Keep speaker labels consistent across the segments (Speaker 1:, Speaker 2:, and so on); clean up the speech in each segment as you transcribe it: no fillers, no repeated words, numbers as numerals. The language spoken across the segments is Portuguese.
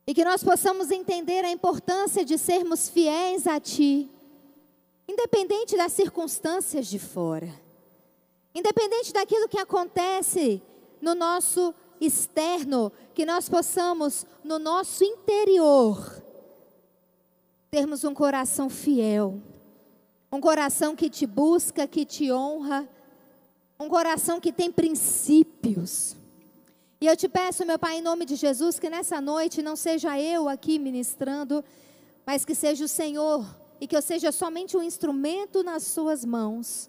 Speaker 1: E que nós possamos entender a importância de sermos fiéis a Ti, independente das circunstâncias de fora, independente daquilo que acontece no nosso externo, que nós possamos, no nosso interior, termos um coração fiel, um coração que Te busca, que Te honra, um coração que tem princípios. E eu Te peço, meu Pai, em nome de Jesus, que nessa noite não seja eu aqui ministrando, mas que seja o Senhor, e que eu seja somente um instrumento nas Suas mãos.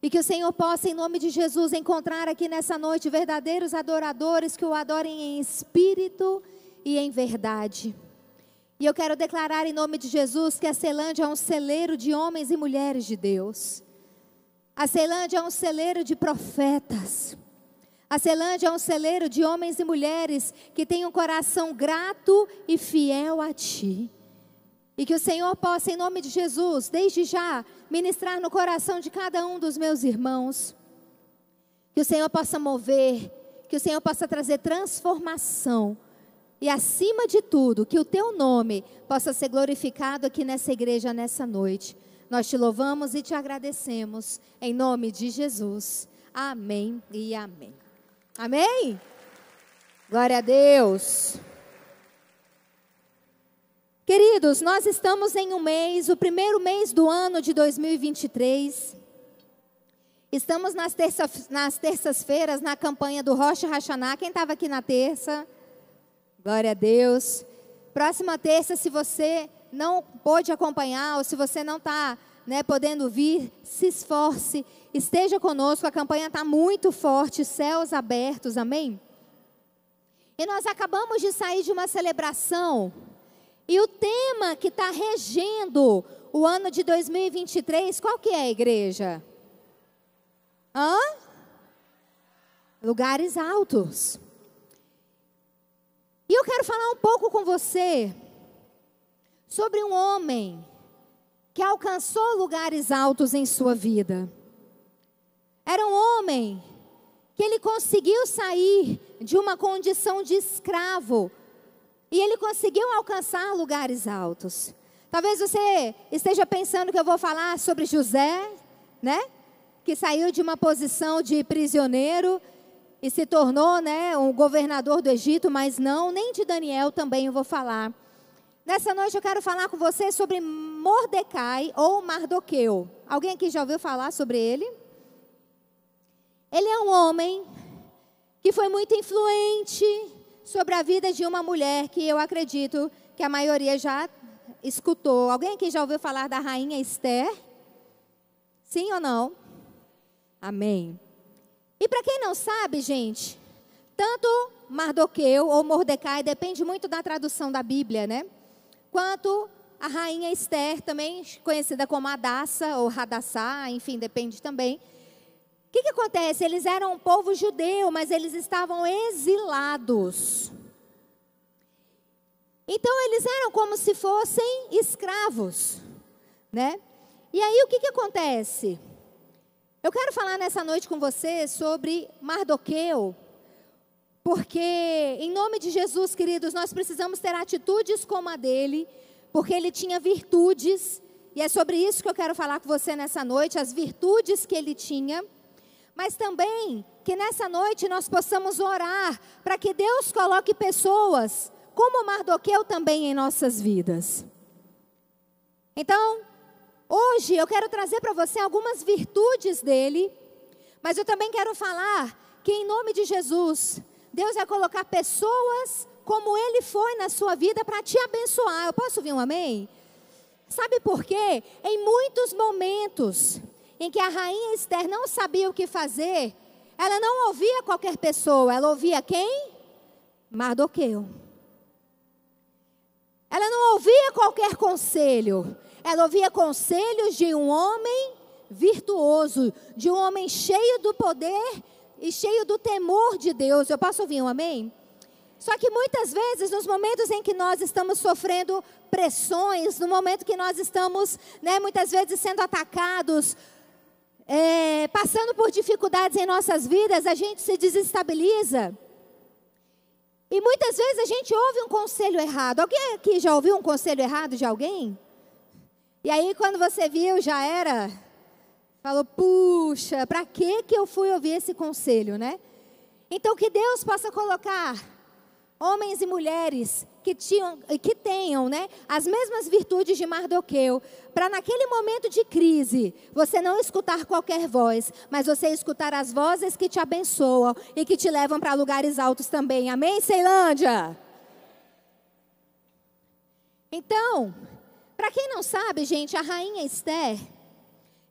Speaker 1: E que o Senhor possa, em nome de Jesus, encontrar aqui nessa noite verdadeiros adoradores que o adorem em espírito e em verdade. E eu quero declarar em nome de Jesus que a Ceilândia é um celeiro de homens e mulheres de Deus. A Ceilândia é um celeiro de profetas. A Ceilândia é um celeiro de homens e mulheres que têm um coração grato e fiel a Ti. E que o Senhor possa, em nome de Jesus, desde já, ministrar no coração de cada um dos meus irmãos. Que o Senhor possa mover, que o Senhor possa trazer transformação. E acima de tudo, que o Teu nome possa ser glorificado aqui nessa igreja, nessa noite. Nós Te louvamos e Te agradecemos, em nome de Jesus. Amém e amém. Amém? Glória a Deus. Queridos, nós estamos em um mês, o primeiro mês do ano de 2023. Estamos nas terças-feiras na campanha do Rosh Hashanah. Quem estava aqui na terça? Glória a Deus. Próxima terça, se você não pôde acompanhar, ou se você não está podendo vir, se esforce, esteja conosco. A campanha está muito forte, céus abertos, amém? E nós acabamos de sair de uma celebração. E o tema que está regendo o ano de 2023, qual que é, igreja? Lugares altos. E eu quero falar um pouco com você sobre um homem que alcançou lugares altos em sua vida. Era um homem que ele conseguiu sair de uma condição de escravo. E ele conseguiu alcançar lugares altos. Talvez você esteja pensando que eu vou falar sobre José, que saiu de uma posição de prisioneiro e se tornou, um governador do Egito, mas não, nem de Daniel também eu vou falar. Nessa noite eu quero falar com você sobre Mordecai ou Mardoqueu. Alguém aqui já ouviu falar sobre ele? Ele é um homem que foi muito influente sobre a vida de uma mulher que eu acredito que a maioria já escutou. Alguém aqui já ouviu falar da rainha Esther? Sim ou não? Amém. E para quem não sabe, gente, tanto Mardoqueu ou Mordecai, depende muito da tradução da Bíblia, quanto a rainha Esther, também conhecida como Hadassa ou Hadassah, enfim, depende também. O que acontece? Eles eram um povo judeu, mas eles estavam exilados. Então, eles eram como se fossem escravos, E aí, o que acontece? Eu quero falar nessa noite com você sobre Mardoqueu, porque, em nome de Jesus, queridos, nós precisamos ter atitudes como a dele, porque ele tinha virtudes, e é sobre isso que eu quero falar com você nessa noite, as virtudes que ele tinha. Mas também que nessa noite nós possamos orar para que Deus coloque pessoas como Mardoqueu também em nossas vidas. Então, hoje eu quero trazer para você algumas virtudes dele, mas eu também quero falar que em nome de Jesus, Deus vai colocar pessoas como ele foi na sua vida para te abençoar. Eu posso ouvir um amém? Sabe por quê? Em muitos momentos em que a rainha Esther não sabia o que fazer, ela não ouvia qualquer pessoa, ela ouvia quem? Mardoqueu. Ela não ouvia qualquer conselho, ela ouvia conselhos de um homem virtuoso, de um homem cheio do poder e cheio do temor de Deus. Eu posso ouvir um amém? Só que muitas vezes, nos momentos em que nós estamos sofrendo pressões, no momento que nós estamos, muitas vezes sendo atacados, passando por dificuldades em nossas vidas, a gente se desestabiliza. E muitas vezes a gente ouve um conselho errado. Alguém aqui já ouviu um conselho errado de alguém? E aí quando você viu, já era, falou, puxa, para que eu fui ouvir esse conselho, né? Então que Deus possa colocar homens e mulheres que tenham, né, as mesmas virtudes de Mardoqueu, para naquele momento de crise, você não escutar qualquer voz, mas você escutar as vozes que te abençoam e que te levam para lugares altos também. Amém, Ceilândia? Então, para quem não sabe, gente, a rainha Esther,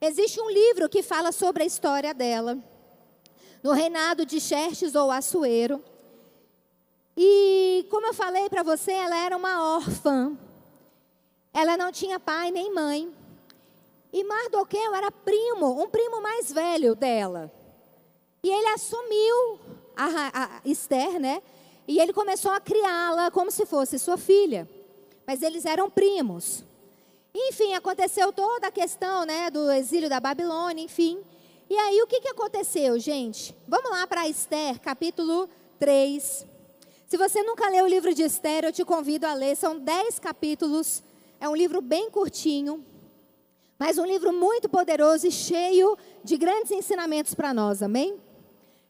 Speaker 1: existe um livro que fala sobre a história dela, no reinado de Xerxes ou Assuero. E como eu falei para você, ela era uma órfã. Ela não tinha pai nem mãe. E Mardoqueu era primo, um primo mais velho dela. E ele assumiu a Esther, né? E ele começou a criá-la como se fosse sua filha. Mas eles eram primos. Enfim, aconteceu toda a questão, né, do exílio da Babilônia, enfim. E aí, o que aconteceu, gente? Vamos lá para Esther, capítulo 3. Se você nunca leu o livro de Esther, eu te convido a ler. São 10 capítulos. É um livro bem curtinho, mas um livro muito poderoso e cheio de grandes ensinamentos para nós, amém?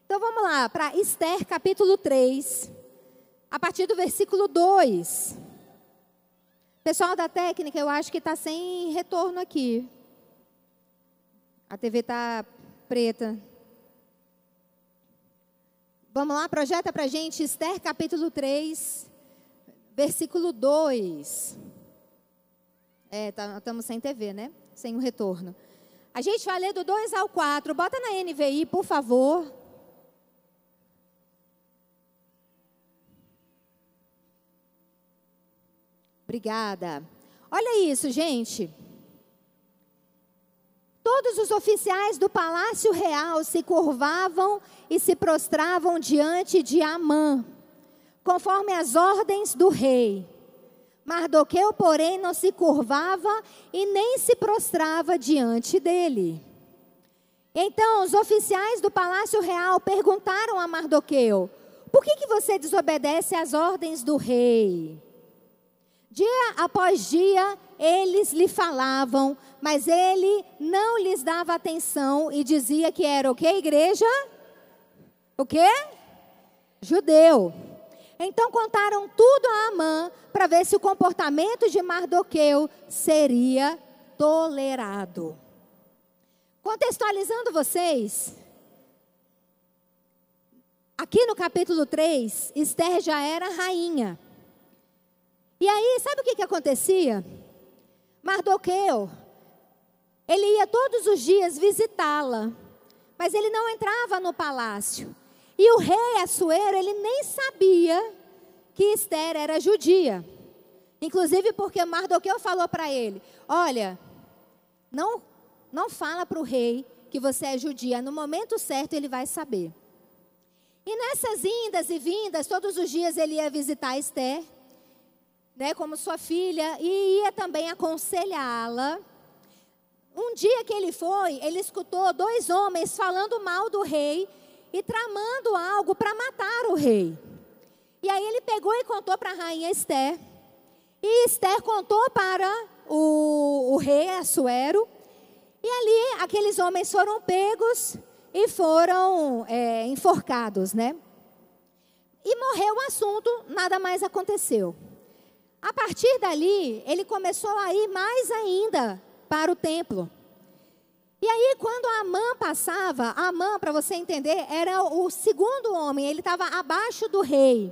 Speaker 1: Então vamos lá, para Esther, capítulo 3, a partir do versículo 2. Pessoal da técnica, eu acho que está sem retorno aqui. A TV está preta. Vamos lá, projeta para a gente Esther capítulo 3, versículo 2. Estamos sem TV, né? Sem o retorno. A gente vai ler do 2 ao 4. Bota na NVI, por favor. Obrigada. Olha isso, gente. Todos os oficiais do palácio real se curvavam e se prostravam diante de Amã, conforme as ordens do rei. Mardoqueu, porém, não se curvava e nem se prostrava diante dele. Então, os oficiais do palácio real perguntaram a Mardoqueu: por que você desobedece às ordens do rei? Dia após dia, eles lhe falavam, mas ele não lhes dava atenção e dizia que era o quê, igreja? O quê? Judeu. Então contaram tudo a Amã para ver se o comportamento de Mardoqueu seria tolerado. Contextualizando vocês, aqui no capítulo 3, Esther já era rainha. E aí, sabe o que acontecia? Mardoqueu, ele ia todos os dias visitá-la, mas ele não entrava no palácio. E o rei Assuero, ele nem sabia que Esther era judia. Inclusive porque Mardoqueu falou para ele: olha, não fala para o rei que você é judia, no momento certo ele vai saber. E nessas indas e vindas, todos os dias ele ia visitar Esther, né, como sua filha, e ia também aconselhá-la. Um dia que ele foi, ele escutou 2 homens falando mal do rei e tramando algo para matar o rei. E aí ele pegou e contou para a rainha Esther. E Esther contou para o rei Assuero. E ali aqueles homens foram pegos e foram enforcados, né? E morreu o assunto, nada mais aconteceu. A partir dali, ele começou a ir mais ainda para o templo. E aí, quando Amã passava, Amã, para você entender, era o segundo homem, ele estava abaixo do rei.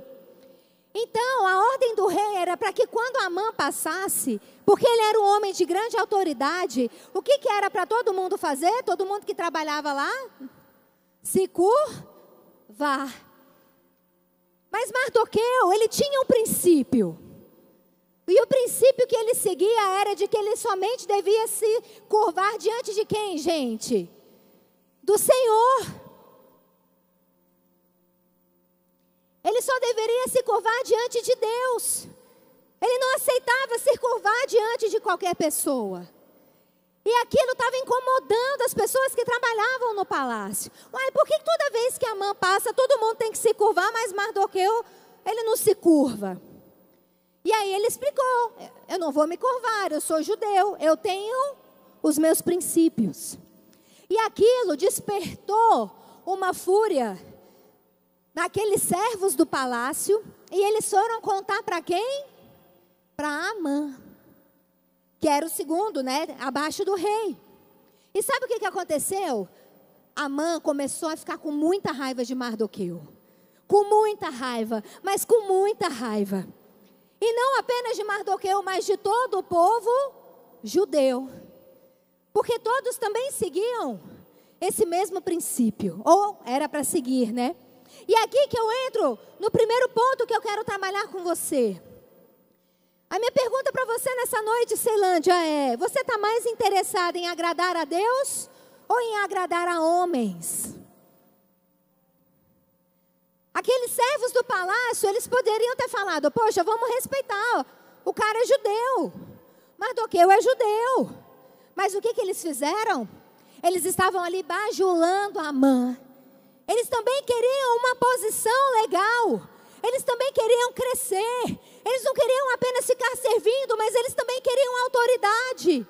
Speaker 1: Então, a ordem do rei era para que quando Amã passasse, porque ele era um homem de grande autoridade, o que era para todo mundo fazer? Todo mundo que trabalhava lá? Se curvar. Mas Mardoqueu, ele tinha um princípio. E o princípio que ele seguia era de que ele somente devia se curvar diante de quem, gente? Do Senhor. Ele só deveria se curvar diante de Deus. Ele não aceitava se curvar diante de qualquer pessoa. E aquilo estava incomodando as pessoas que trabalhavam no palácio. Uai, por que toda vez que Amã passa, todo mundo tem que se curvar, mas Mardoqueu, ele não se curva? E aí ele explicou, eu não vou me curvar, eu sou judeu, eu tenho os meus princípios. E aquilo despertou uma fúria naqueles servos do palácio, e eles foram contar para quem? Para Amã, que era o segundo, né, abaixo do rei. E sabe o que aconteceu? Amã começou a ficar com muita raiva de Mardoqueu. Com muita raiva, mas com muita raiva. E não apenas de Mardoqueu, mas de todo o povo judeu. Porque todos também seguiam esse mesmo princípio. Ou era para seguir, né? E aqui que eu entro no primeiro ponto que eu quero trabalhar com você. A minha pergunta para você nessa noite, Ceilândia, é: você está mais interessado em agradar a Deus ou em agradar a homens? Aqueles servos do palácio, eles poderiam ter falado: poxa, vamos respeitar, o cara é judeu, Mardoqueu é judeu. Mas o que eles fizeram? Eles estavam ali bajulando Amã. Eles também queriam uma posição legal. Eles também queriam crescer. Eles não queriam apenas ficar servindo, mas eles também queriam autoridade.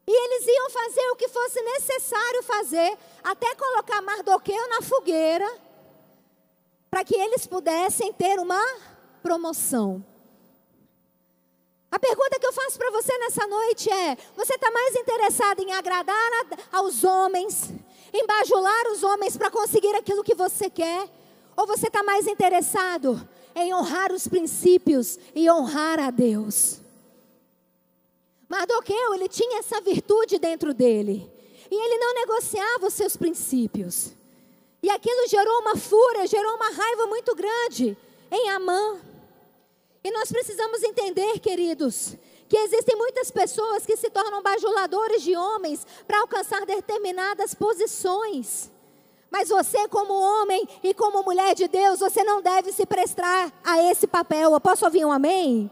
Speaker 1: E eles iam fazer o que fosse necessário fazer, até colocar Mardoqueu na fogueira, para que eles pudessem ter uma promoção. A pergunta que eu faço para você nessa noite é: você está mais interessado em agradar aos homens, em bajular os homens para conseguir aquilo que você quer? Ou você está mais interessado em honrar os princípios e honrar a Deus? Mardoqueu, ele tinha essa virtude dentro dele. E ele não negociava os seus princípios. E aquilo gerou uma fúria, gerou uma raiva muito grande em Amã. E nós precisamos entender, queridos, que existem muitas pessoas que se tornam bajuladores de homens para alcançar determinadas posições. Mas você, como homem e como mulher de Deus, você não deve se prestar a esse papel. Eu posso ouvir um amém?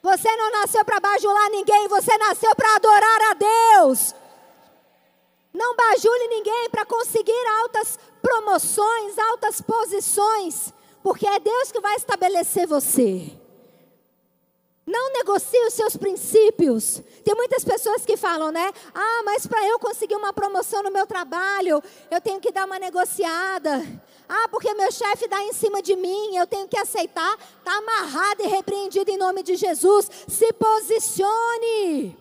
Speaker 1: Você não nasceu para bajular ninguém, você nasceu para adorar a Deus. Não bajule ninguém para conseguir altas promoções, altas posições, porque é Deus que vai estabelecer você. Não negocie os seus princípios. Tem muitas pessoas que falam, né? Ah, mas para eu conseguir uma promoção no meu trabalho, eu tenho que dar uma negociada. Ah, porque meu chefe dá em cima de mim, eu tenho que aceitar. Está amarrado e repreendido em nome de Jesus. Se posicione.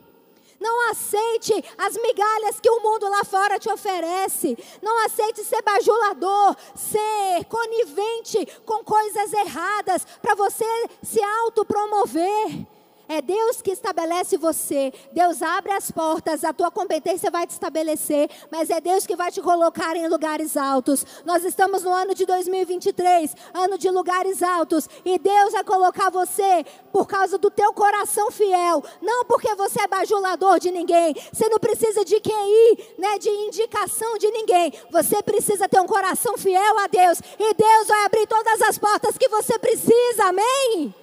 Speaker 1: Não aceite as migalhas que o mundo lá fora te oferece. Não aceite ser bajulador, ser conivente com coisas erradas para você se autopromover. É Deus que estabelece você. Deus abre as portas, a tua competência vai te estabelecer, mas é Deus que vai te colocar em lugares altos. Nós estamos no ano de 2023, ano de lugares altos, e Deus vai colocar você por causa do teu coração fiel, não porque você é bajulador de ninguém. Você não precisa de QI, né, de indicação de ninguém. Você precisa ter um coração fiel a Deus, e Deus vai abrir todas as portas que você precisa, amém?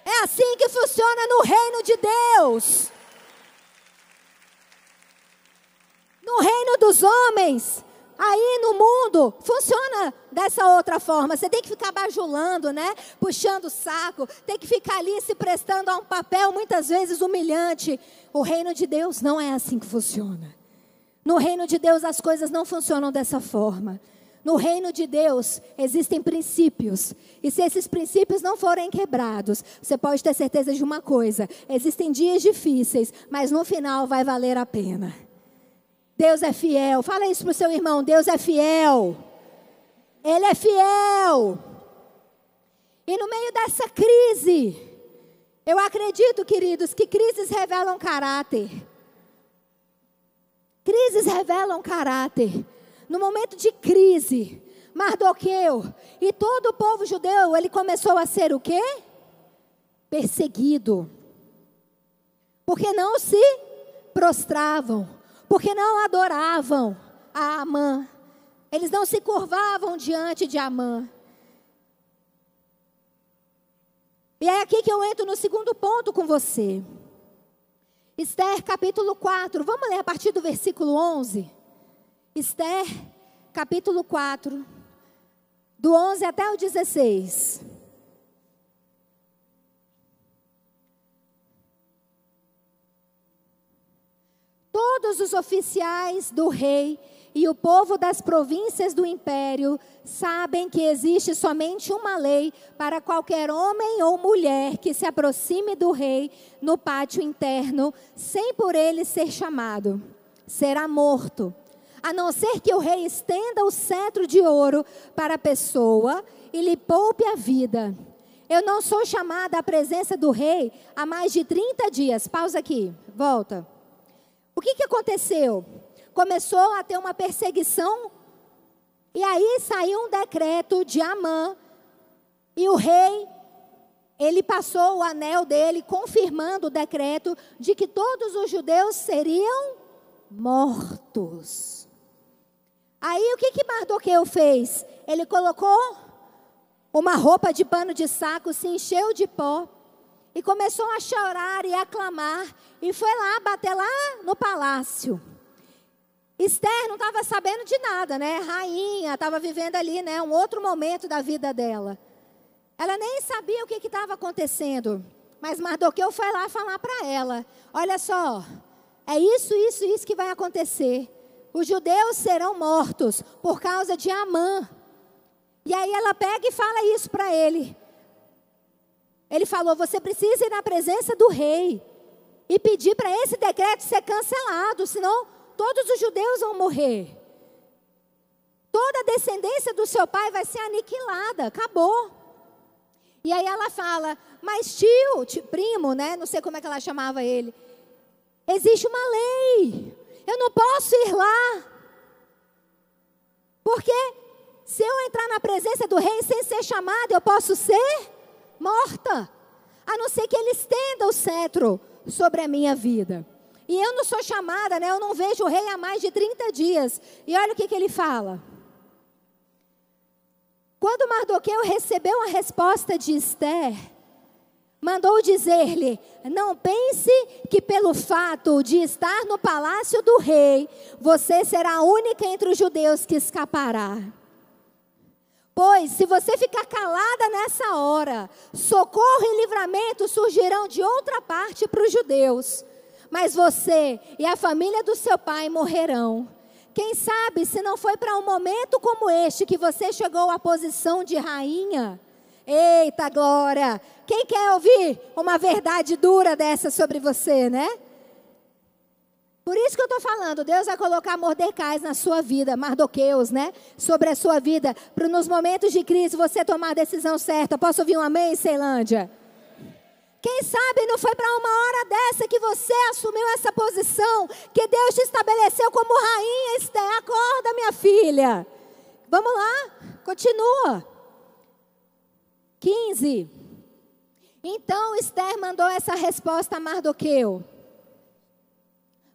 Speaker 1: É assim que funciona no reino de Deus. No reino dos homens, aí no mundo, funciona dessa outra forma. Você tem que ficar bajulando, né? Puxando o saco. Tem que ficar ali se prestando a um papel muitas vezes humilhante. O reino de Deus não é assim que funciona. No reino de Deus as coisas não funcionam dessa forma. No reino de Deus existem princípios, e se esses princípios não forem quebrados, você pode ter certeza de uma coisa: existem dias difíceis, mas no final vai valer a pena. Deus é fiel. Fala isso para o seu irmão: Deus é fiel. Ele é fiel. E no meio dessa crise, eu acredito, queridos, que crises revelam caráter. Crises revelam caráter. No momento de crise, Mardoqueu e todo o povo judeu, ele começou a ser o quê? Perseguido. Porque não se prostravam, porque não adoravam a Amã. Eles não se curvavam diante de Amã. E é aqui que eu entro no segundo ponto com você. Esther capítulo 4, vamos ler a partir do versículo 11. Esther, capítulo 4, do 11 até o 16. Todos os oficiais do rei e o povo das províncias do império sabem que existe somente uma lei para qualquer homem ou mulher que se aproxime do rei no pátio interno, sem por ele ser chamado. Será morto, a não ser que o rei estenda o cetro de ouro para a pessoa e lhe poupe a vida. Eu não sou chamada à presença do rei há mais de 30 dias. Pausa aqui, volta. O que aconteceu? Começou a ter uma perseguição, e aí saiu um decreto de Amã, e o rei, ele passou o anel dele, confirmando o decreto de que todos os judeus seriam mortos. Aí o que Mardoqueu fez? Ele colocou uma roupa de pano de saco, se encheu de pó, e começou a chorar e a clamar, e foi lá, bater lá no palácio. Esther não estava sabendo de nada, né? Rainha, estava vivendo ali, né? Um outro momento da vida dela. Ela nem sabia o que estava acontecendo. Mas Mardoqueu foi lá falar para ela: olha só, é isso que vai acontecer. Os judeus serão mortos por causa de Amã. E aí ela pega e fala isso para ele. Ele falou: você precisa ir na presença do rei e pedir para esse decreto ser cancelado, senão todos os judeus vão morrer. Toda a descendência do seu pai vai ser aniquilada, acabou. E aí ela fala: mas tio, primo, né? Não sei como é que ela chamava ele. Existe uma lei, eu não posso ir lá. Porque se eu entrar na presença do rei sem ser chamada, eu posso ser morta. A não ser que ele estenda o cetro sobre a minha vida. E eu não sou chamada, né? Eu não vejo o rei há mais de 30 dias. E olha o que ele fala. Quando Mardoqueu recebeu a resposta de Esther, mandou dizer-lhe: não pense que pelo fato de estar no palácio do rei, você será a única entre os judeus que escapará. Pois, se você ficar calada nessa hora, socorro e livramento surgirão de outra parte para os judeus. Mas você e a família do seu pai morrerão. Quem sabe se não foi para um momento como este que você chegou à posição de rainha? Eita glória! Quem quer ouvir uma verdade dura dessa sobre você, né? Por isso que eu estou falando, Deus vai colocar Mordecais na sua vida, Mardoqueus, né? Sobre a sua vida, para nos momentos de crise você tomar a decisão certa. Posso ouvir um amém, Ceilândia? Quem sabe não foi para uma hora dessa que você assumiu essa posição, que Deus te estabeleceu como rainha. Esther, acorda, minha filha. Vamos lá, continua. 15. Então Esther mandou essa resposta a Mardoqueu: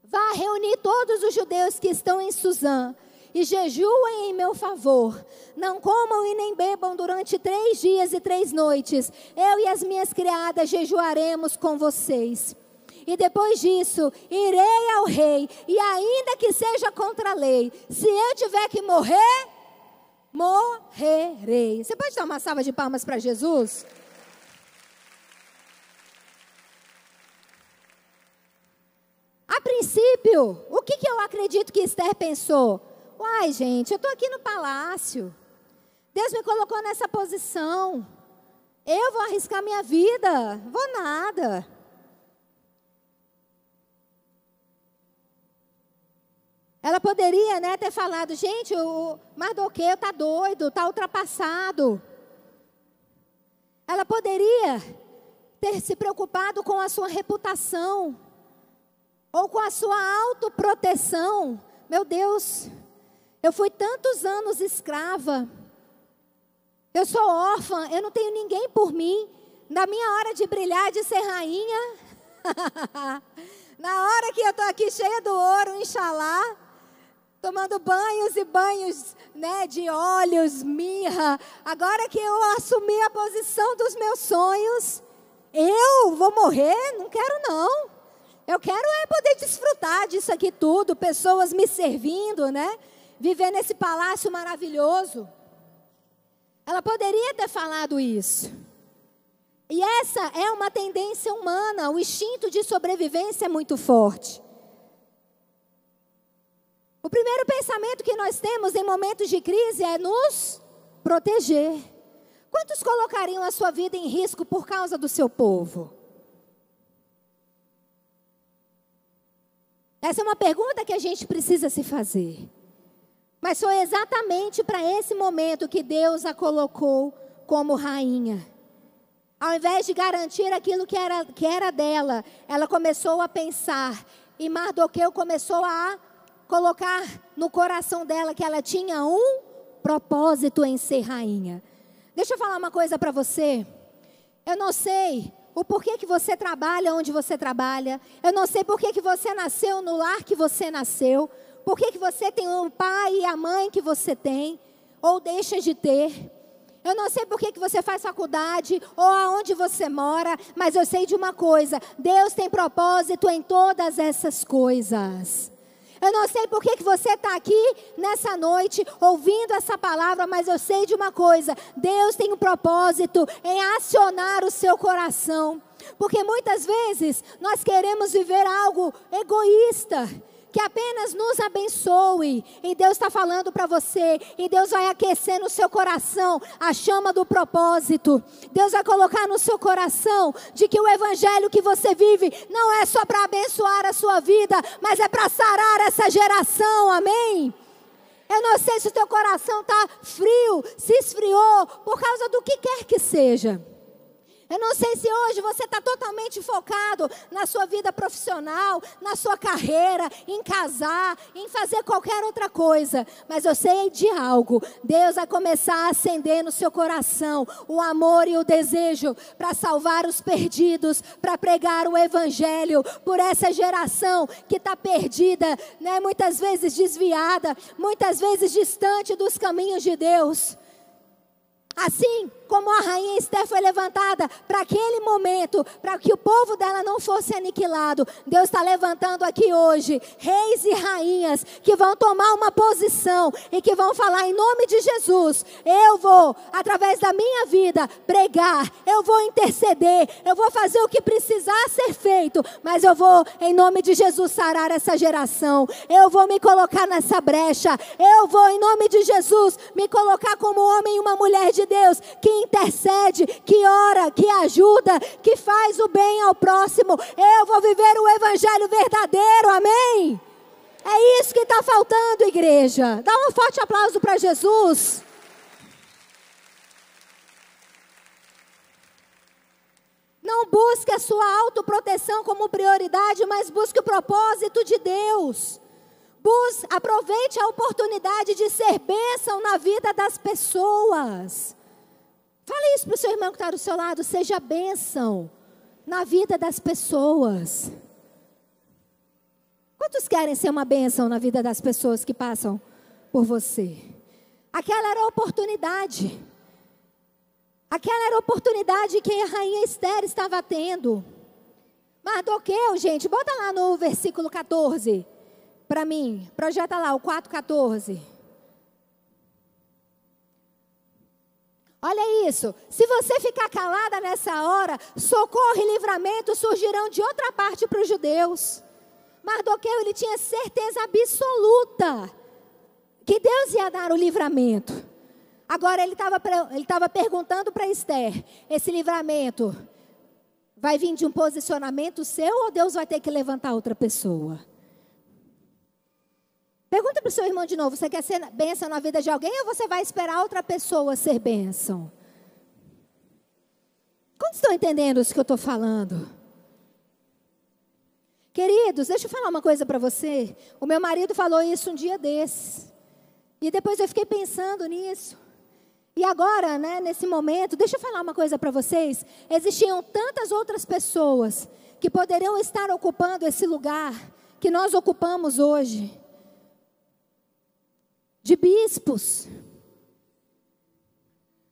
Speaker 1: vá reunir todos os judeus que estão em Suzã e jejuem em meu favor. Não comam e nem bebam durante 3 dias e 3 noites. Eu e as minhas criadas jejuaremos com vocês. E depois disso, irei ao rei, e ainda que seja contra a lei, se eu tiver que morrer, morrerei. Você pode dar uma salva de palmas para Jesus? A princípio, o que eu acredito que Esther pensou? Uai, gente, eu estou aqui no palácio. Deus me colocou nessa posição. Eu vou arriscar minha vida? Vou nada. Ela poderia, né, ter falado: gente, o Mardoqueu está doido, está ultrapassado. Ela poderia ter se preocupado com a sua reputação, ou com a sua autoproteção. Meu Deus, eu fui tantos anos escrava. Eu sou órfã, eu não tenho ninguém por mim. Na minha hora de brilhar, de ser rainha, na hora que eu estou aqui cheia do ouro, Inxalá, tomando banhos e banhos, né, de óleos, mirra. Agora que eu assumi a posição dos meus sonhos, eu vou morrer? Não quero não. Eu quero poder desfrutar disso aqui tudo, pessoas me servindo, né? Viver nesse palácio maravilhoso. Ela poderia ter falado isso. E essa é uma tendência humana, o instinto de sobrevivência é muito forte. O primeiro pensamento que nós temos em momentos de crise é nos proteger. Quantos colocariam a sua vida em risco por causa do seu povo? Essa é uma pergunta que a gente precisa se fazer. Mas foi exatamente para esse momento que Deus a colocou como rainha. Ao invés de garantir aquilo que era dela, ela começou a pensar. E Mardoqueu começou a colocar no coração dela que ela tinha um propósito em ser rainha. Deixa eu falar uma coisa para você. Eu não sei o porquê que você trabalha onde você trabalha. Eu não sei porquê que você nasceu no lar que você nasceu. Por que você tem o pai e a mãe que você tem, ou deixa de ter. Eu não sei por que você faz faculdade, ou aonde você mora, mas eu sei de uma coisa: Deus tem propósito em todas essas coisas. Eu não sei por que você está aqui nessa noite, ouvindo essa palavra, mas eu sei de uma coisa: Deus tem um propósito em acionar o seu coração. Porque muitas vezes nós queremos viver algo egoísta, que apenas nos abençoe, e Deus está falando para você, e Deus vai aquecer no seu coração a chama do propósito. Deus vai colocar no seu coração de que o evangelho que você vive não é só para abençoar a sua vida, mas é para sarar essa geração, amém? Eu não sei se o teu coração está frio, se esfriou por causa do que quer que seja. Eu não sei se hoje você está totalmente focado na sua vida profissional, na sua carreira, em casar, em fazer qualquer outra coisa. Mas eu sei de algo: Deus vai começar a acender no seu coração o amor e o desejo para salvar os perdidos, para pregar o evangelho por essa geração que está perdida, né? Muitas vezes desviada, muitas vezes distante dos caminhos de Deus. Assim como a rainha Esther foi levantada para aquele momento, para que o povo dela não fosse aniquilado, Deus está levantando aqui hoje reis e rainhas que vão tomar uma posição e que vão falar em nome de Jesus: eu vou, através da minha vida, pregar, eu vou interceder, eu vou fazer o que precisar ser feito, mas eu vou, em nome de Jesus, sarar essa geração. Eu vou me colocar nessa brecha, eu vou, em nome de Jesus, me colocar como homem e uma mulher de Deus, que intercede, que ora, que ajuda, que faz o bem ao próximo. Eu vou viver o evangelho verdadeiro, amém? É isso que está faltando, igreja. Dá um forte aplauso para Jesus. Não busque a sua autoproteção como prioridade, mas busque o propósito de Deus. Aproveite a oportunidade de ser bênção na vida das pessoas. Fale isso para o seu irmão que está do seu lado: seja bênção na vida das pessoas. Quantos querem ser uma bênção na vida das pessoas que passam por você? Aquela era a oportunidade. Aquela era a oportunidade que a rainha Esther estava tendo. Mardoqueu, gente, bota lá no versículo 14 para mim. Projeta lá o 4:14. Olha isso: se você ficar calada nessa hora, socorro e livramento surgirão de outra parte para os judeus. Mardoqueu, ele tinha certeza absoluta que Deus ia dar o livramento. Agora ele estava perguntando para Esther: esse livramento vai vir de um posicionamento seu, ou Deus vai ter que levantar outra pessoa? Pergunta para o seu irmão de novo: você quer ser bênção na vida de alguém, ou você vai esperar outra pessoa ser bênção? Quantos estão entendendo isso que eu estou falando? Queridos, deixa eu falar uma coisa para você. O meu marido falou isso um dia desses, e depois eu fiquei pensando nisso. E agora, né, nesse momento, deixa eu falar uma coisa para vocês. Existiam tantas outras pessoas que poderiam estar ocupando esse lugar que nós ocupamos hoje. De bispos,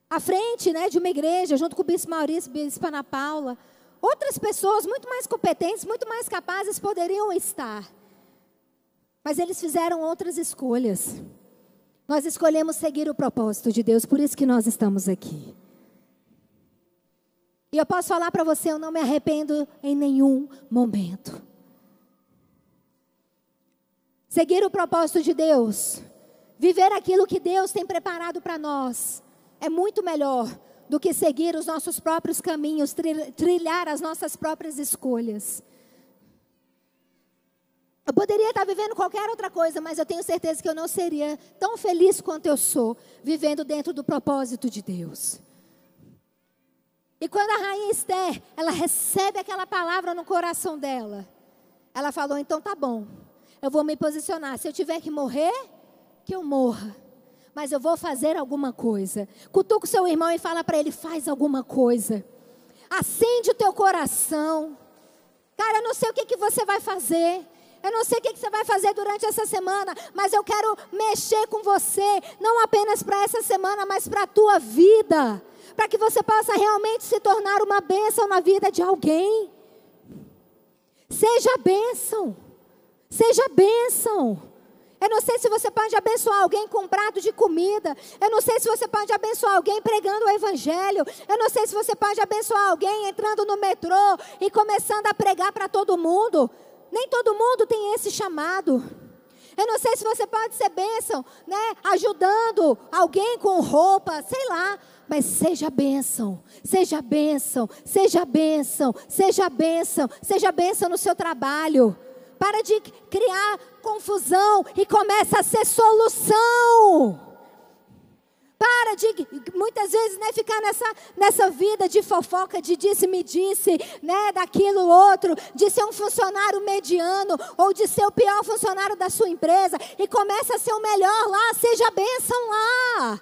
Speaker 1: à frente, né, de uma igreja, junto com o bispo Maurício, bispo Ana Paula. Outras pessoas muito mais competentes, muito mais capazes poderiam estar. Mas eles fizeram outras escolhas. Nós escolhemos seguir o propósito de Deus, por isso que nós estamos aqui. E eu posso falar para você, eu não me arrependo em nenhum momento. Seguir o propósito de Deus, viver aquilo que Deus tem preparado para nós, é muito melhor do que seguir os nossos próprios caminhos, trilhar as nossas próprias escolhas. Eu poderia estar vivendo qualquer outra coisa, mas eu tenho certeza que eu não seria tão feliz quanto eu sou, vivendo dentro do propósito de Deus. E quando a rainha Esther, ela recebe aquela palavra no coração dela, ela falou, então tá bom, eu vou me posicionar, se eu tiver que morrer, que eu morra. Mas eu vou fazer alguma coisa. Cutuca o seu irmão e fala para ele, faz alguma coisa. Acende o teu coração. Cara, eu não sei o que você vai fazer. Eu não sei o que você vai fazer durante essa semana, mas eu quero mexer com você, não apenas para essa semana, mas para a tua vida. Para que você possa realmente se tornar uma bênção na vida de alguém. Seja bênção. Seja bênção. Eu não sei se você pode abençoar alguém com um prato de comida. Eu não sei se você pode abençoar alguém pregando o evangelho. Eu não sei se você pode abençoar alguém entrando no metrô e começando a pregar para todo mundo. Nem todo mundo tem esse chamado. Eu não sei se você pode ser bênção, né? Ajudando alguém com roupa, sei lá. Mas seja bênção, seja bênção, seja bênção, seja bênção, seja bênção no seu trabalho. Para de criar confusão e começa a ser solução. Para de, muitas vezes, né, ficar nessa vida de fofoca, de disse-me-disse, né, daquilo outro, de ser um funcionário mediano, ou de ser o pior funcionário da sua empresa, e começa a ser o melhor lá, seja bênção lá.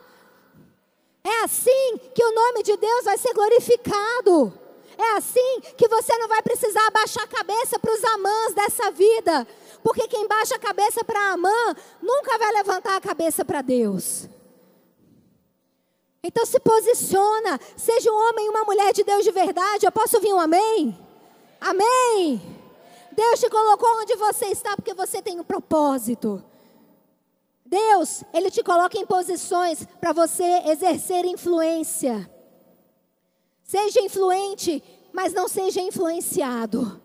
Speaker 1: É assim que o nome de Deus vai ser glorificado. É assim que você não vai precisar abaixar a cabeça para os Amãs dessa vida. Porque quem baixa a cabeça para Amã, nunca vai levantar a cabeça para Deus. Então se posiciona, seja um homem e uma mulher de Deus de verdade. Eu posso ouvir um amém? Amém. Deus te colocou onde você está porque você tem um propósito. Deus, Ele te coloca em posições para você exercer influência. Seja influente, mas não seja influenciado.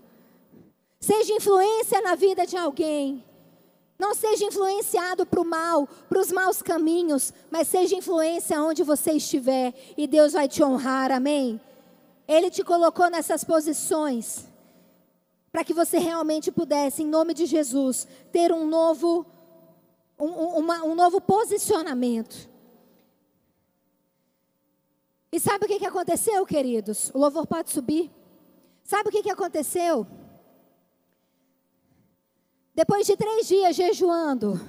Speaker 1: Seja influência na vida de alguém. Não seja influenciado para o mal, para os maus caminhos, mas seja influência onde você estiver. E Deus vai te honrar, amém? Ele te colocou nessas posições para que você realmente pudesse, em nome de Jesus, ter um novo posicionamento. E sabe o que aconteceu, queridos? O louvor pode subir. Sabe o que aconteceu? Depois de 3 dias jejuando,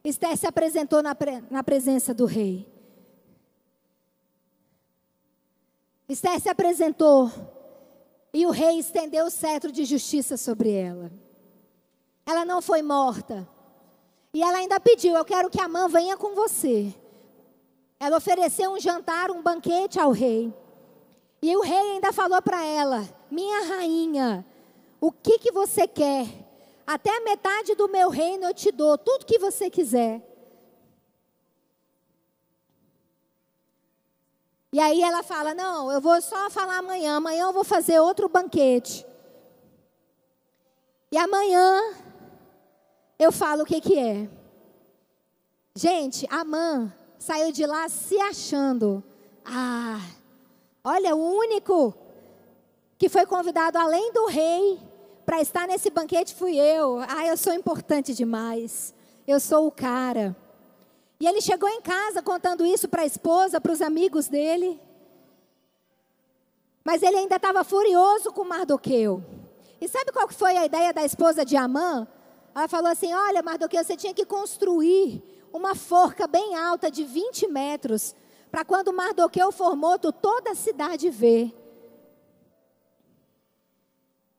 Speaker 1: Esther se apresentou na presença do rei. Esther se apresentou e o rei estendeu o cetro de justiça sobre ela. Ela não foi morta. E ela ainda pediu, eu quero que Amã venha com você. Ela ofereceu um jantar, um banquete ao rei. E o rei ainda falou para ela, minha rainha, o que você quer? Até a metade do meu reino eu te dou, tudo que você quiser. E aí ela fala, não, eu vou só falar amanhã eu vou fazer outro banquete. E amanhã eu falo o que é. Gente, Amã saiu de lá se achando. Olha, o único que foi convidado além do rei para estar nesse banquete fui eu. Eu sou importante demais. Eu sou o cara. E ele chegou em casa contando isso para a esposa, para os amigos dele. Mas ele ainda estava furioso com Mardoqueu. E sabe qual foi a ideia da esposa de Amã? Ela falou assim, olha Mardoqueu, você tinha que construir uma forca bem alta de 20 metros, para quando Mardoqueu for morto, toda a cidade vê.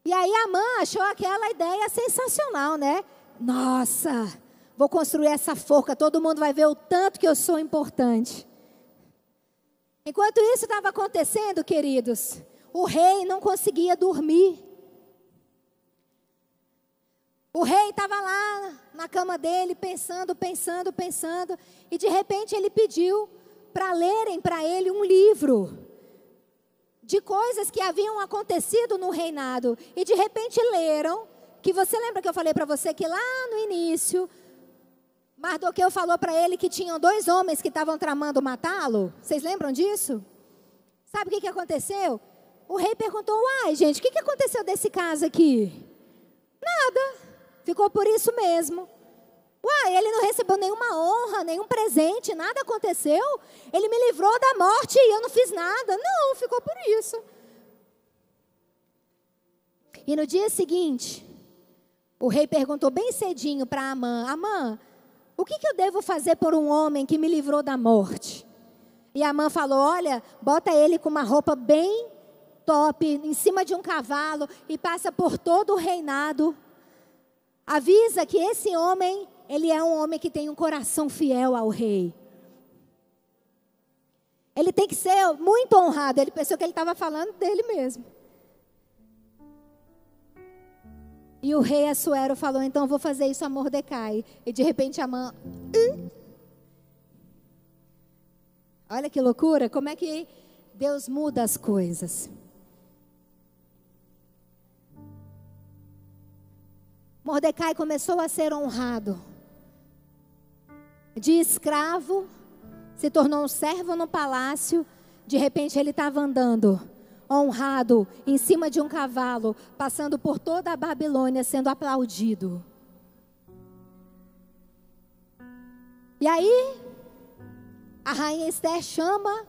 Speaker 1: E aí Amã achou aquela ideia sensacional, né? Nossa, vou construir essa forca, todo mundo vai ver o tanto que eu sou importante. Enquanto isso estava acontecendo, queridos, o rei não conseguia dormir. O rei estava lá na cama dele, pensando, e de repente ele pediu para lerem para ele um livro de coisas que haviam acontecido no reinado. E de repente leram, que você lembra que eu falei para você que lá no início, Mardoqueu falou para ele que tinham 2 homens que estavam tramando matá-lo? Vocês lembram disso? Sabe o que aconteceu? O rei perguntou, uai gente, o que aconteceu desse caso aqui? Nada, ficou por isso mesmo. Uai, ele não recebeu nenhuma honra, nenhum presente, nada aconteceu. Ele me livrou da morte e eu não fiz nada. Não, ficou por isso. E no dia seguinte, o rei perguntou bem cedinho para Amã, Amã, o que eu devo fazer por um homem que me livrou da morte? E Amã falou, olha, bota ele com uma roupa bem top, em cima de um cavalo, e passa por todo o reinado. Avisa que esse homem, ele é um homem que tem um coração fiel ao rei. Ele tem que ser muito honrado. Ele pensou que ele estava falando dele mesmo. E o rei Assuero falou, então vou fazer isso a Mordecai. E de repente Amã... Olha que loucura, como é que Deus muda as coisas. Mordecai começou a ser honrado. De escravo, se tornou um servo no palácio. De repente ele estava andando, honrado, em cima de um cavalo, passando por toda a Babilônia, sendo aplaudido. E aí, a rainha Esther chama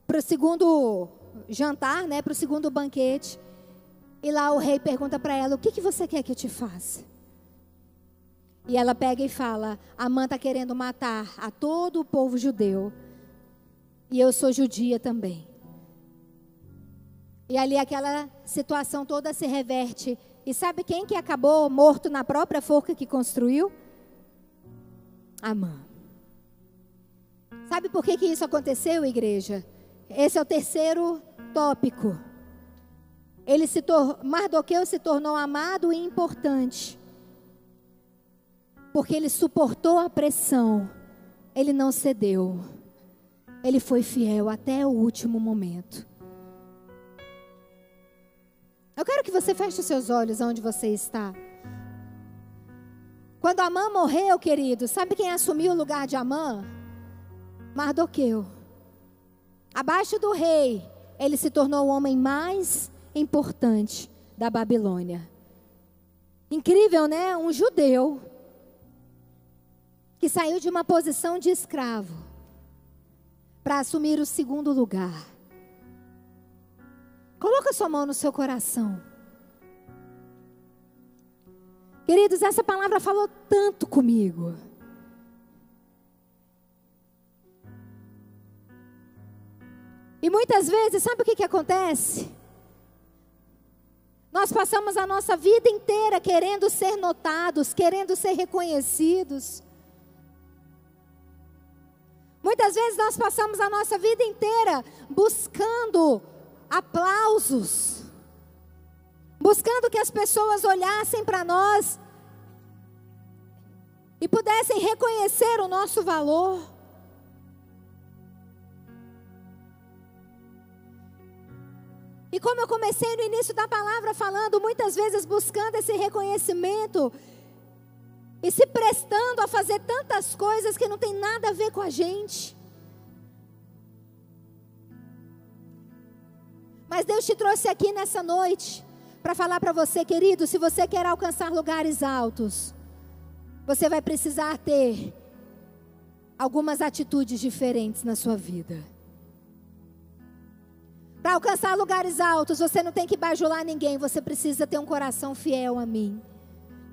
Speaker 1: para o segundo jantar, para o segundo banquete. E lá o rei pergunta para ela, o que você quer que eu te faça? E ela pega e fala, Amã está querendo matar a todo o povo judeu. E eu sou judia também. E ali aquela situação toda se reverte. E sabe quem que acabou morto na própria forca que construiu? Amã. Sabe por que isso aconteceu, igreja? Esse é o terceiro tópico. Mardoqueu se tornou amado e importante. Porque ele suportou a pressão. Ele não cedeu. Ele foi fiel até o último momento. Eu quero que você feche os seus olhos onde você está. Quando Amã morreu, querido, sabe quem assumiu o lugar de Amã? Mardoqueu. Abaixo do rei, ele se tornou o homem mais importante da Babilônia. Incrível, né? Um judeu que saiu de uma posição de escravo para assumir o segundo lugar. Coloca sua mão no seu coração. Queridos, essa palavra falou tanto comigo. E muitas vezes, sabe o que acontece? Nós passamos a nossa vida inteira querendo ser notados, querendo ser reconhecidos. Muitas vezes nós passamos a nossa vida inteira buscando aplausos, buscando que as pessoas olhassem para nós e pudessem reconhecer o nosso valor. E como eu comecei no início da palavra falando, muitas vezes buscando esse reconhecimento e se prestando a fazer tantas coisas que não tem nada a ver com a gente. Mas Deus te trouxe aqui nessa noite para falar para você, querido, se você quer alcançar lugares altos, você vai precisar ter algumas atitudes diferentes na sua vida. Para alcançar lugares altos, você não tem que bajular ninguém, você precisa ter um coração fiel a mim.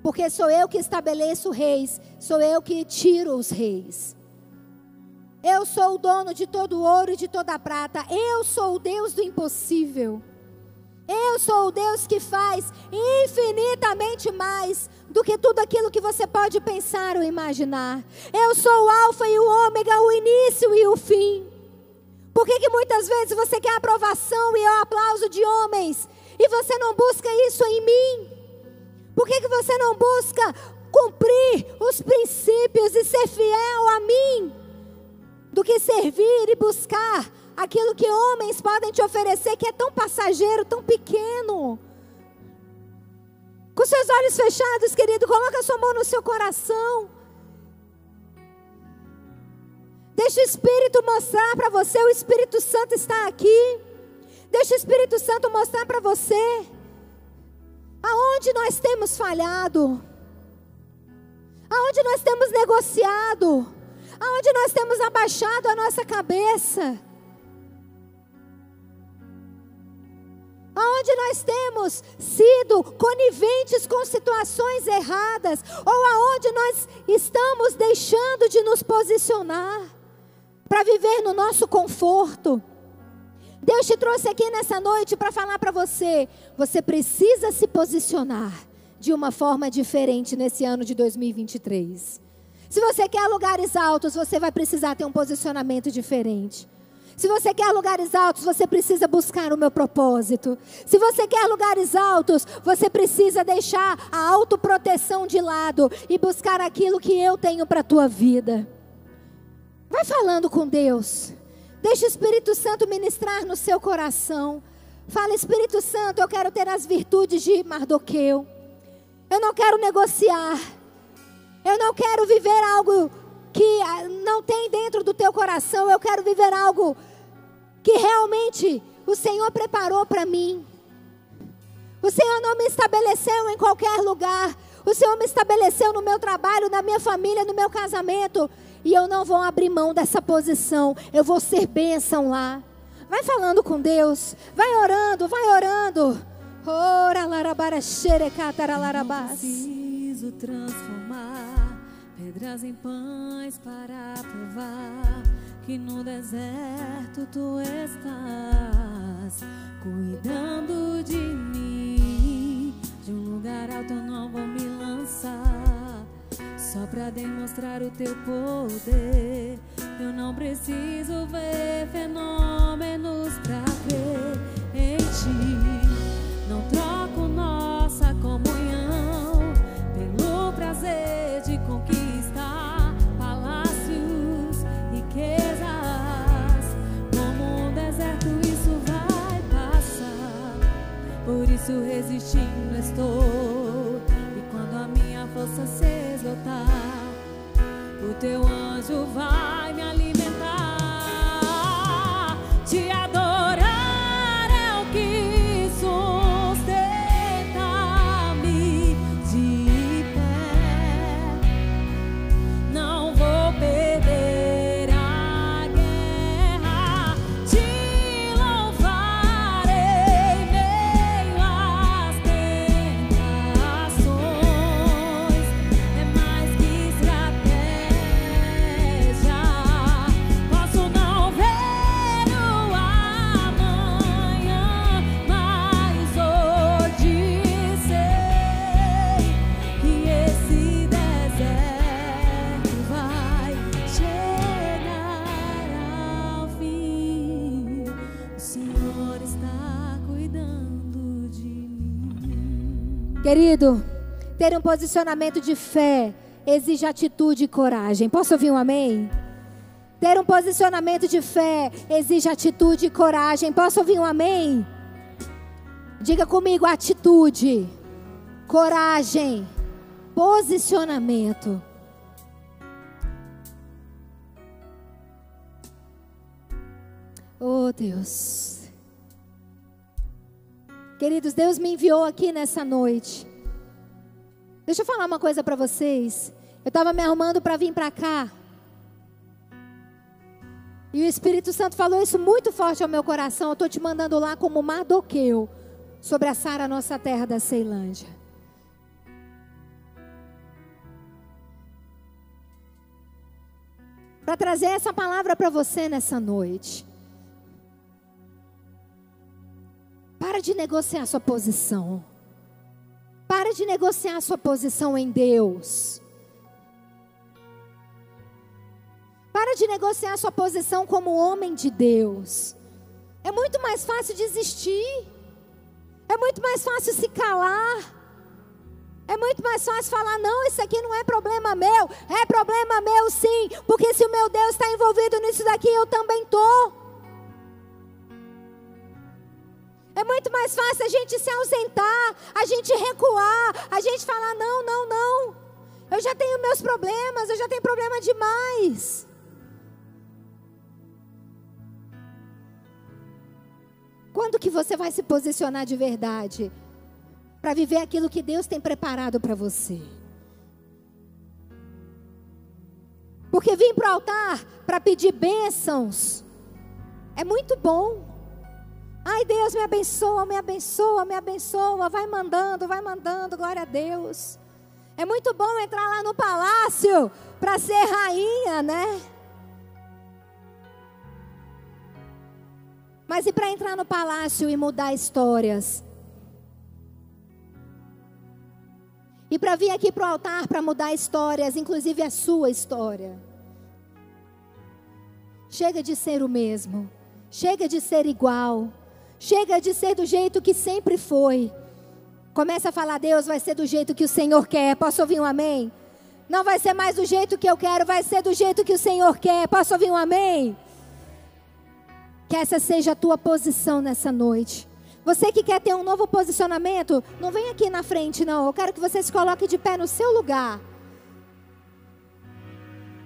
Speaker 1: Porque sou eu que estabeleço reis, sou eu que tiro os reis. Eu sou o dono de todo o ouro e de toda a prata. Eu sou o Deus do impossível. Eu sou o Deus que faz infinitamente mais do que tudo aquilo que você pode pensar ou imaginar. Eu sou o alfa e o ômega, o início e o fim. Por que muitas vezes você quer a aprovação e o aplauso de homens e você não busca isso em mim? Por que você não busca cumprir os princípios e ser fiel a mim, do que servir e buscar aquilo que homens podem te oferecer, que é tão passageiro, tão pequeno? Com seus olhos fechados, querido, coloca a sua mão no seu coração. Deixa o Espírito mostrar para você. O Espírito Santo está aqui. Deixa o Espírito Santo mostrar para você aonde nós temos falhado, aonde nós temos negociado, aonde nós temos abaixado a nossa cabeça, aonde nós temos sido coniventes com situações erradas, ou aonde nós estamos deixando de nos posicionar para viver no nosso conforto. Deus te trouxe aqui nessa noite para falar para você: você precisa se posicionar de uma forma diferente nesse ano de 2023. Se você quer lugares altos, você vai precisar ter um posicionamento diferente. Se você quer lugares altos, você precisa buscar o meu propósito. Se você quer lugares altos, você precisa deixar a autoproteção de lado e buscar aquilo que eu tenho para a tua vida. Vai falando com Deus. Deixa o Espírito Santo ministrar no seu coração. Fala: Espírito Santo, eu quero ter as virtudes de Mardoqueu. Eu não quero negociar. Eu não quero viver algo que não tem dentro do teu coração. Eu quero viver algo que realmente o Senhor preparou para mim. O Senhor não me estabeleceu em qualquer lugar. O Senhor me estabeleceu no meu trabalho, na minha família, no meu casamento. E eu não vou abrir mão dessa posição. Eu vou ser bênção lá. Vai falando com Deus. Vai orando, vai orando. Ora, larabara, xerecatara, larabás.
Speaker 2: Preciso transformar pedras em pães para provar que no deserto tu estás cuidando de mim. De um lugar alto eu não vou me lançar só pra demonstrar o teu poder. Eu não preciso ver fenômenos pra crer em ti. Não troco nossa comunhão pelo prazer de conquistar palácios, riquezas. Como um deserto isso vai passar, por isso resistindo estou. E quando a minha força se esgotar, o teu anjo vai me alimentar. Te adorar é o que sustenta-me de pé. Não vou perder a guerra. Te louvarei meio às tentações. É mais que estratégia. Posso não ver o amanhã, mas hoje sei que esse deserto vai chegar ao fim. O Senhor está cuidando de mim.
Speaker 1: Querido, ter um posicionamento de fé exige atitude e coragem. Posso ouvir um amém? Ter um posicionamento de fé exige atitude e coragem. Posso ouvir um amém? Diga comigo: atitude, coragem, posicionamento. Oh, Deus. Queridos, Deus me enviou aqui nessa noite. Deixa eu falar uma coisa para vocês. Eu estava me arrumando para vir para cá. E o Espírito Santo falou isso muito forte ao meu coração. Eu estou te mandando lá como Mardoqueu, sobre a Sara, nossa terra da Ceilândia. Para trazer essa palavra para você nessa noite. Para de negociar sua posição. Para de negociar sua posição em Deus. Para de negociar sua posição como homem de Deus. É muito mais fácil desistir. É muito mais fácil se calar. É muito mais fácil falar, não, isso aqui não é problema meu. É problema meu sim, porque se o meu Deus está envolvido nisso daqui, eu também estou. É muito mais fácil a gente se ausentar, a gente recuar, a gente falar, não, não, não. Eu já tenho meus problemas, eu já tenho problema demais. Quando que você vai se posicionar de verdade para viver aquilo que Deus tem preparado para você? Porque vir para o altar para pedir bênçãos é muito bom. Ai, Deus, me abençoa, me abençoa, me abençoa. Vai mandando, glória a Deus. É muito bom entrar lá no palácio para ser rainha, né? Mas e para entrar no palácio e mudar histórias? E para vir aqui para o altar para mudar histórias, inclusive a sua história. Chega de ser o mesmo. Chega de ser igual. Chega de ser do jeito que sempre foi. Começa a falar, Deus, vai ser do jeito que o Senhor quer. Posso ouvir um amém? Não vai ser mais do jeito que eu quero, vai ser do jeito que o Senhor quer. Posso ouvir um amém? Que essa seja a tua posição nessa noite. Você que quer ter um novo posicionamento, não vem aqui na frente não. Eu quero que você se coloque de pé no seu lugar.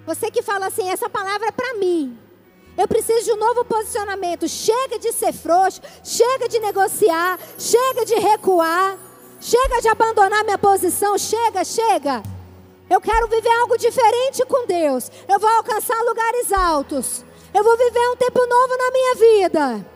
Speaker 1: Você que fala assim, essa palavra é para mim. Eu preciso de um novo posicionamento. Chega de ser frouxo, chega de negociar, chega de recuar, chega de abandonar minha posição, chega. Eu quero viver algo diferente com Deus. Eu vou alcançar lugares altos. Eu vou viver um tempo novo na minha vida.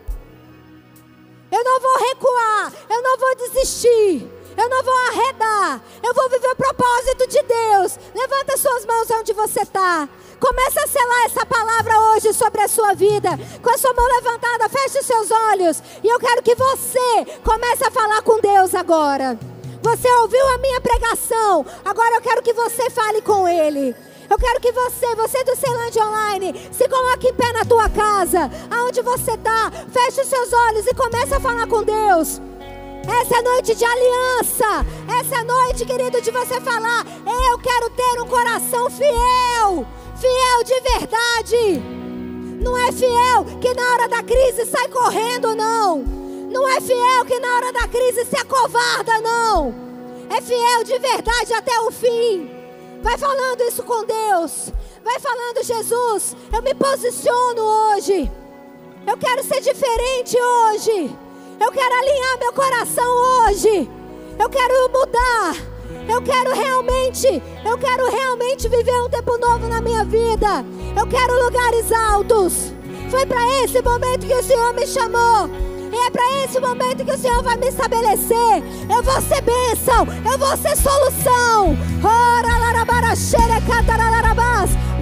Speaker 1: Eu não vou recuar, eu não vou desistir, eu não vou arredar. Eu vou viver o propósito de Deus. Levanta suas mãos onde você está. Começa a selar essa palavra hoje sobre a sua vida. Com a sua mão levantada, feche os seus olhos. E eu quero que você comece a falar com Deus agora. Você ouviu a minha pregação. Agora eu quero que você fale com Ele. Eu quero que você do Ceilândia Online, se coloque em pé na tua casa. Aonde você está, feche os seus olhos e comece a falar com Deus. Essa é noite de aliança. Essa é noite, querido, de você falar, eu quero ter um coração fiel. Fiel de verdade. Não é fiel que na hora da crise sai correndo, não. Não é fiel que na hora da crise se acovarda, não. É fiel de verdade até o fim. Vai falando isso com Deus. Vai falando, Jesus, eu me posiciono hoje. Eu quero ser diferente hoje. Eu quero alinhar meu coração hoje. Eu quero mudar. Eu quero realmente viver um tempo novo na minha vida. Eu quero lugares altos. Foi para esse momento que o Senhor me chamou. E é para esse momento que o Senhor vai me estabelecer. Eu vou ser bênção. Eu vou ser solução.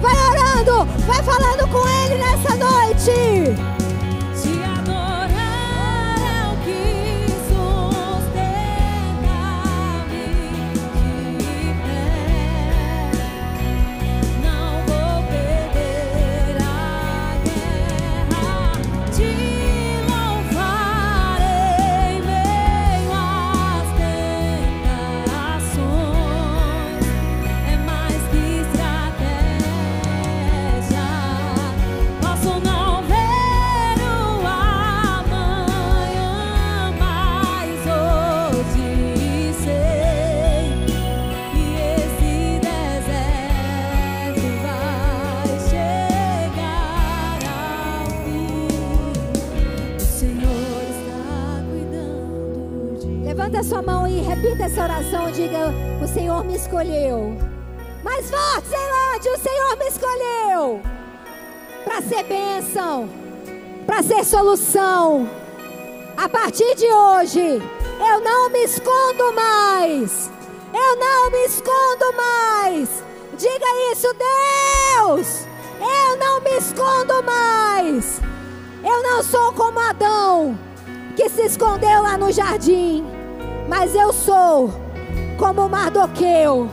Speaker 1: Vai orando. Vai falando com Ele nessa noite. Levanta sua mão e repita essa oração. Diga, o Senhor me escolheu. Mais forte, Ceilândia, o Senhor me escolheu para ser bênção, para ser solução. A partir de hoje, eu não me escondo mais. Eu não me escondo mais. Diga isso, Deus. Eu não me escondo mais. Eu não sou como Adão, que se escondeu lá no jardim. Mas eu sou como Mardoqueu,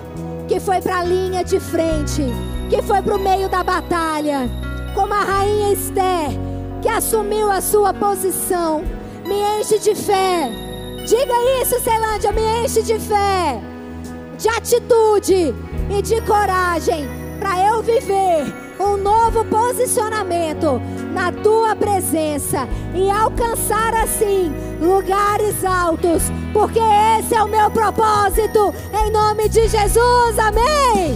Speaker 1: que foi para a linha de frente, que foi para o meio da batalha. Como a rainha Esther, que assumiu a sua posição. Me enche de fé. Diga isso, Ceilândia, me enche de fé. de atitude e de coragem para eu viver um novo posicionamento na tua presença e alcançar assim lugares altos, porque esse é o meu propósito, em nome de Jesus, amém.